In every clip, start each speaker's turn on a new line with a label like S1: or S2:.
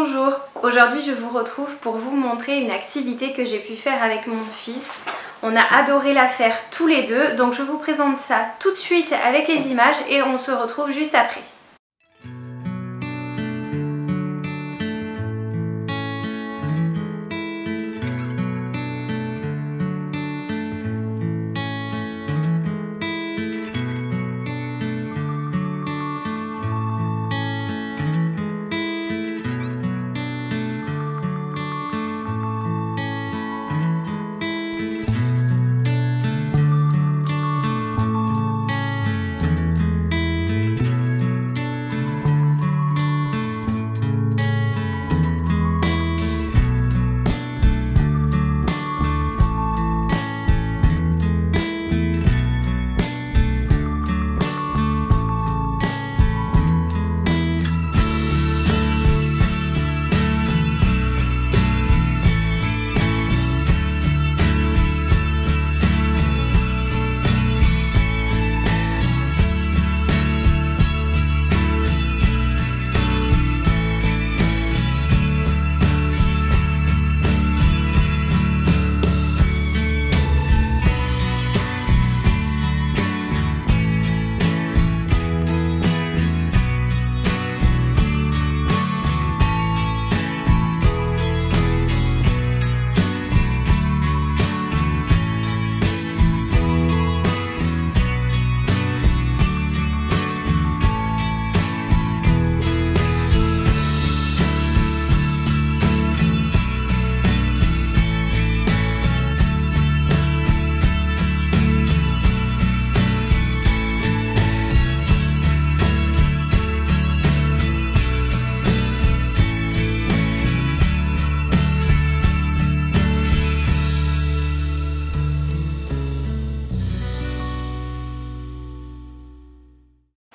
S1: Bonjour, aujourd'hui je vous retrouve pour vous montrer une activité que j'ai pu faire avec mon fils. On a adoré la faire tous les deux, donc je vous présente ça tout de suite avec les images et on se retrouve juste après.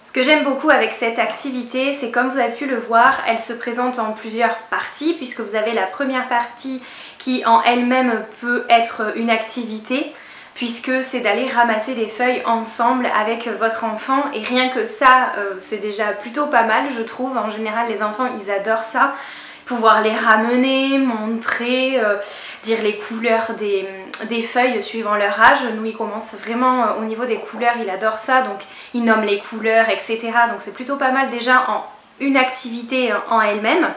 S1: Ce que j'aime beaucoup avec cette activité, c'est comme vous avez pu le voir, elle se présente en plusieurs parties puisque vous avez la première partie qui en elle-même peut être une activité puisque c'est d'aller ramasser des feuilles ensemble avec votre enfant et rien que ça, c'est déjà plutôt pas mal je trouve. En général les enfants ils adorent ça, pouvoir les ramener, montrer, dire les couleurs des feuilles suivant leur âge. Nous il commence vraiment au niveau des couleurs, il adore ça, donc il nomme les couleurs etc. Donc c'est plutôt pas mal déjà en une activité en elle-même.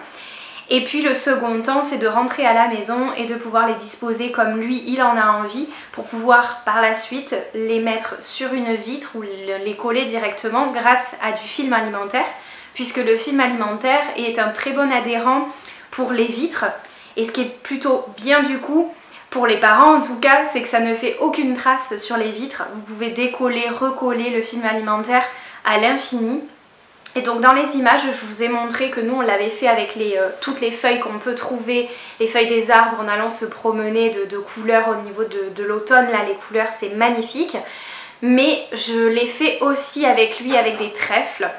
S1: Et puis le second temps c'est de rentrer à la maison et de pouvoir les disposer comme lui il en a envie pour pouvoir par la suite les mettre sur une vitre ou les coller directement grâce à du film alimentaire puisque le film alimentaire est un très bon adhérent pour les vitres et ce qui est plutôt bien du coup pour les parents en tout cas c'est que ça ne fait aucune trace sur les vitres. Vous pouvez décoller, recoller le film alimentaire à l'infini. Et donc dans les images je vous ai montré que nous on l'avait fait avec toutes les feuilles qu'on peut trouver, les feuilles des arbres en allant se promener de couleurs au niveau de l'automne. Là les couleurs c'est magnifique, mais je l'ai fait aussi avec lui avec des trèfles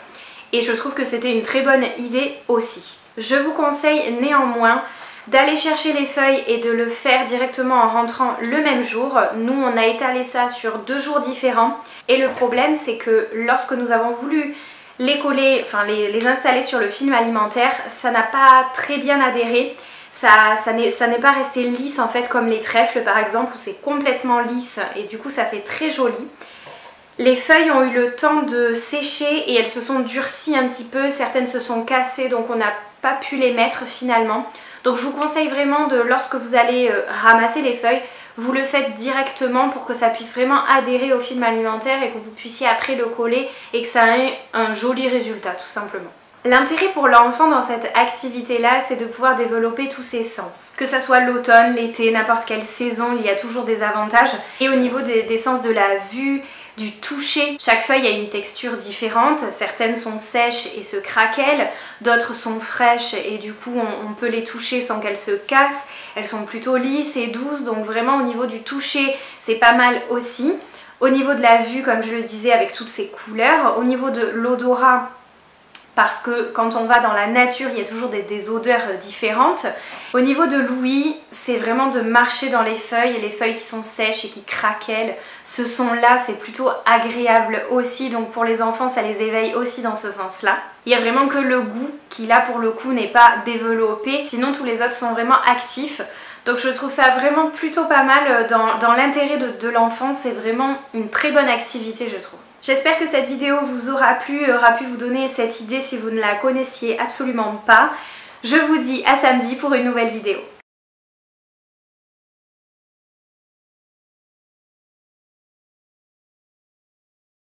S1: et je trouve que c'était une très bonne idée aussi. Je vous conseille néanmoins d'aller chercher les feuilles et de le faire directement en rentrant le même jour. Nous on a étalé ça sur 2 jours différents et le problème c'est que lorsque nous avons voulu les coller, enfin les installer sur le film alimentaire, ça n'a pas très bien adhéré. Ça n'est pas resté lisse en fait comme les trèfles par exemple où c'est complètement lisse et du coup ça fait très joli. Les feuilles ont eu le temps de sécher et elles se sont durcies un petit peu, certaines se sont cassées donc on n'a pas pu les mettre finalement. Donc je vous conseille vraiment de, lorsque vous allez ramasser les feuilles, vous le faites directement pour que ça puisse vraiment adhérer au film alimentaire et que vous puissiez après le coller et que ça ait un joli résultat tout simplement. L'intérêt pour l'enfant dans cette activité-là, c'est de pouvoir développer tous ses sens. Que ça soit l'automne, l'été, n'importe quelle saison, il y a toujours des avantages. Et au niveau des sens de la vue, du toucher, chaque feuille a une texture différente. Certaines sont sèches et se craquellent, d'autres sont fraîches et du coup on peut les toucher sans qu'elles se cassent. Elles sont plutôt lisses et douces, donc vraiment au niveau du toucher, c'est pas mal aussi. Au niveau de la vue, comme je le disais, avec toutes ces couleurs. Au niveau de l'odorat, parce que quand on va dans la nature, il y a toujours des odeurs différentes. Au niveau de l'ouïe, c'est vraiment de marcher dans les feuilles qui sont sèches et qui craquellent. Ce son-là, c'est plutôt agréable aussi, donc pour les enfants, ça les éveille aussi dans ce sens-là. Il y a vraiment que le goût qui, là, pour le coup, n'est pas développé. Sinon, tous les autres sont vraiment actifs. Donc je trouve ça vraiment plutôt pas mal dans l'intérêt de l'enfant. C'est vraiment une très bonne activité, je trouve. J'espère que cette vidéo vous aura plu, aura pu vous donner cette idée si vous ne la connaissiez absolument pas. Je vous dis à samedi pour une nouvelle vidéo.